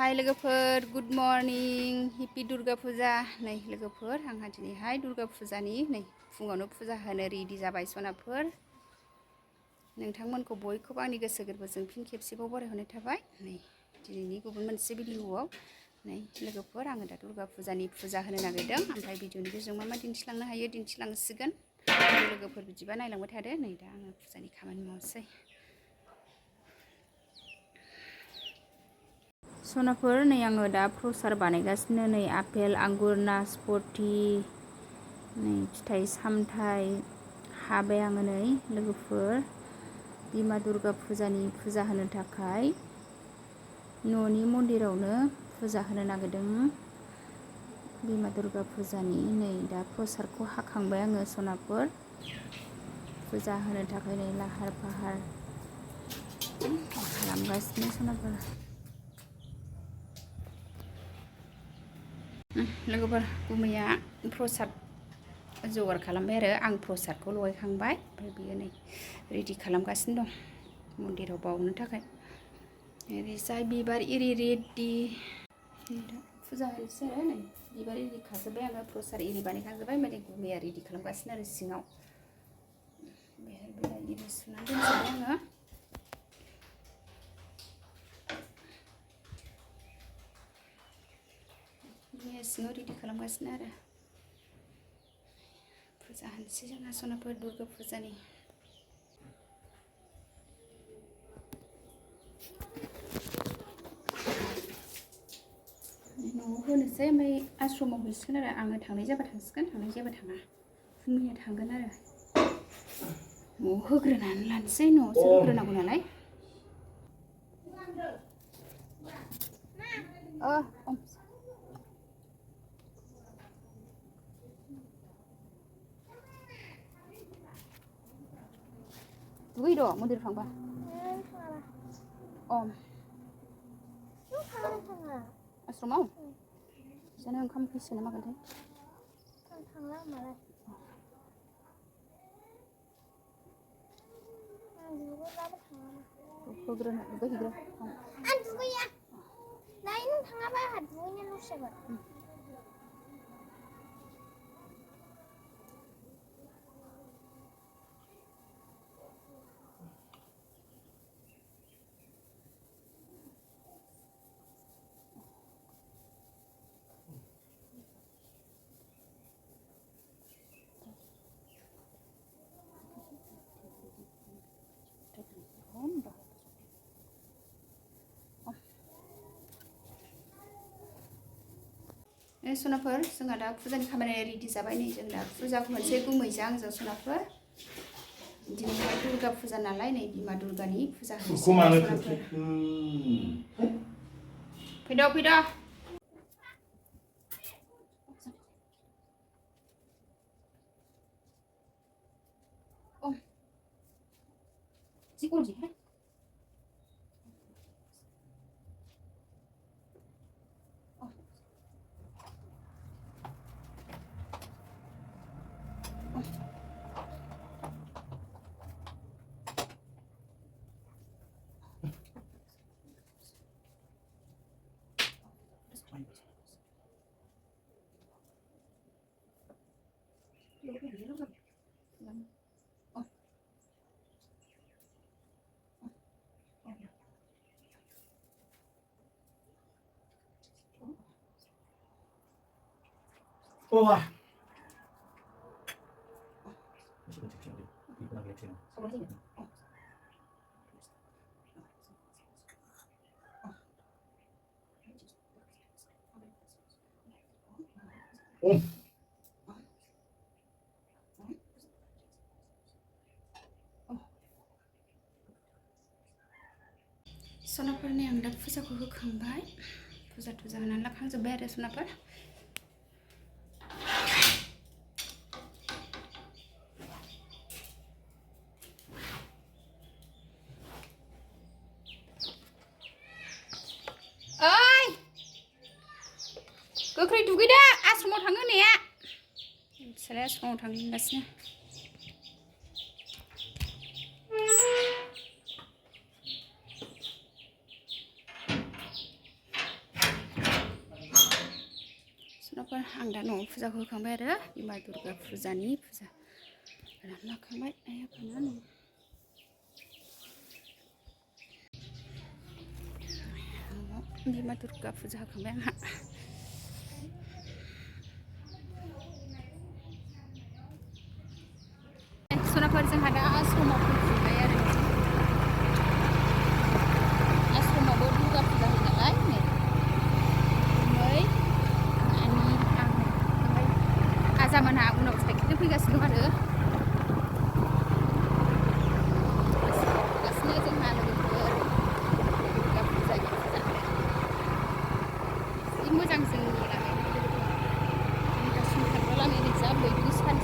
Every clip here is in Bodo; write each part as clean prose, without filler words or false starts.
हाय लोगोफोर गुड मर्निं हेपि दुर्गा फुजा नै लोगोफोर आंहा दिनैहाय दुर्गा फुजानि नै फुङावनो फुजा होनो रेडि जाबाय सनाफोर नोंथांमोनखौ बयखौबो आंनि गोसो गोरबोजों फिन खेबसेबाव बरायहरनाय थाबाय नै दिनैनि गुबुन मोनसे भिडिअआव नै लोगोफोर आङो दा दुर्गा फुजानि फुजा होनो नागिरदों ओमफ्राय भिडिअनि गेजेरजों मा दिन्थिलांनो हायो दिन्थिलांसिगोन लोगोफोर बिदिबा नायलांबाय थादो नै दा आङो फुजानि खामानि मावनोसै सनाफोर नै आङो दा प्रसाद बानायगासिनो नै आपेल आंगुर नासपति नै फिथाइ सामथाइ हाबाय आङो नै लोगोफोर बिमा दुर्गा फुजानि फुजा होनो थाखाय न'नि मन्दिरावनो फुजा होनो नागिरदों बिमा दुर्गा फुजानि नै दा प्रसादखौ हाखांबाय आङो सनाफोर फुजा होनो थाखाय नै लाहार फाहार खालामगासिनो सनाफोर लोगोफोर गुमैया प्रसाद जगार खालामबाय आरो आं प्रसादखौ लगायखांबाय ओमफ्राय बियो नै रेडि खालामगासिनो दं मन्दिराव बावनो थाखाय ओरैजाय बिबार इरि रेडि फुजा होनोसै आरो नै बिबार इरि खाजोब्बाय आङो प्रसाद इरि बानायखांजोब्बाय माने गुमैया रेडि खालामगासिनो आरो सिङाव बिलाइ इरि सुनानै दोनजोब्बाय आङो सिङाव रेडि खालामगासिनो आरो फुजा होनोसै जोंना सनाफोर दुर्गा फुजानि न'आव होनोसै ओमफ्राय आश्रमाव हैसिगोन आरो आङो थांनाय जाबा थांसिगोन थांनाय जाबा थाङा फुंनिया थांगोन आरो न'आव होग्रोनानै लानोसै न'आवसो होग्रोनांगौ नालाय दुगै र' मन्दिराव थांबा आश्रमाव बिसोरनो ओंखाम फैसिगोन ना मागोनथाय थांला होमबालाय होग्रोनो दुगैहैग्रो आं दुगैया दायो नों थाङाबा आंहा दुगैनो लस जागोन सनाफोर जोंहा दा फुजानि खामानिया रेडि जाबाय नै जों दा फुजाखौ मोनसे गुमैजों आंजों सनाफोर दिनैहाय दुर्गा फुजा नालाय नै बिमा दुर्गानि फुजा होनोसै फैद' जि गरमसैहाय सनाफोरनि आं दा फुजाखौ होखांबाय फुजा थुजा होनानै लाखांजोब्बाय आरो सनाफोर ओइ गोख्रै दुगैदो आश्रमाव थाङो होननाया फिसालाया आश्रमाव थांगासिनो सुनाफोर आं दा न'आव फुजाखौ होखांबाय आरो बिमा दुर्गा फुजानि फुजा लाखांबाय आइ आफानो बिमा दुर्गा फुजा होखांबाय आंहा सुनाफोर जोंहा दा आश्रमाव फैफिनबाय आरो आश्रमावबो दुर्गा फुजा होयो नालाय नै आनि आं ओमफ्राय आजामोनहा उनाव साइकेलजों फैगासिनो दं आरो गासिनो जोंहा लोगोफोर दुर्गा फुजानि फुजा जि मोजां जोंनि लामाया दासिम थांग्रा लामाया जा बैग्रि सारि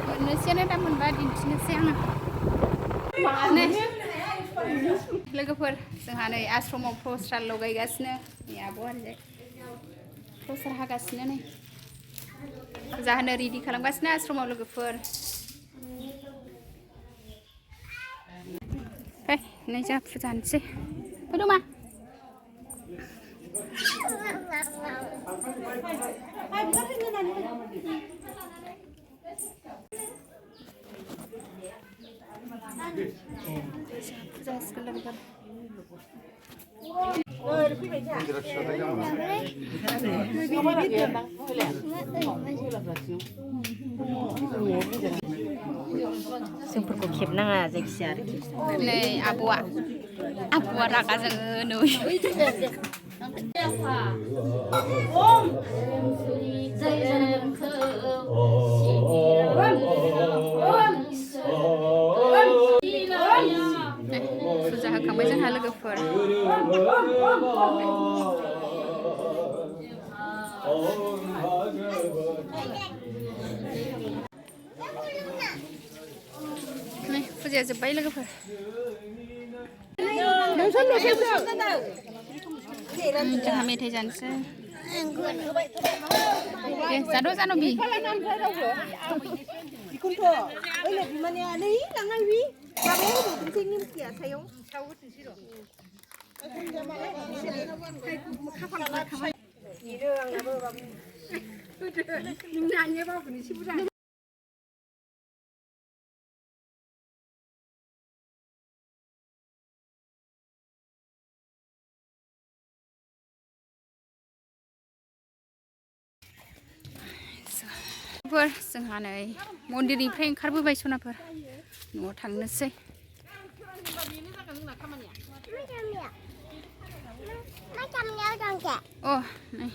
मोननोसैयानो दा मोनबा दिन्थिनोसै आङो लोगोफोर जोंहा नै आश्रमाव प्रसाद लगायगासिनो नै आब' आरैजाय प्रसाद हागासिनो नै फुजा होनो रेडि खालामगासिनो आश्रमाव लोगोफोर नै जोंहा फुजा होनोसै फैद' मा फुजा होसिगोन लोगोफोर जोंफोरखौ खेबनाङा जायखिजाया आरोखि नै आब'आ रागा जोङो नै फुजा होखांबाय जोंहा लोगोफोर फुजाया जोब्बाय लोगोफोर जोंहा मेथाइ जानोसै दे जाद' जानबि जोंहा नै मन्दिरनिफ्राय ओंखारबोबाय सनाफोर न'आव थांनोसै अ नै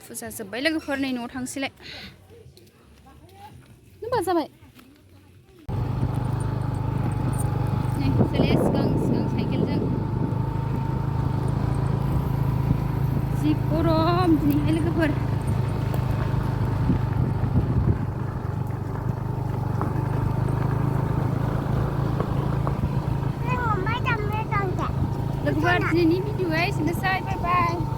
फुजा जोब्बाय लोगोफोर नै न'आव थांसैलाय होनबा जाबाय नै सोलाया सिगां साइकेलजों जि गरम दिनैहाय लोगोफोर लोगोफोर दिनैनि भिडिअआ एसेनोसै बाय बाय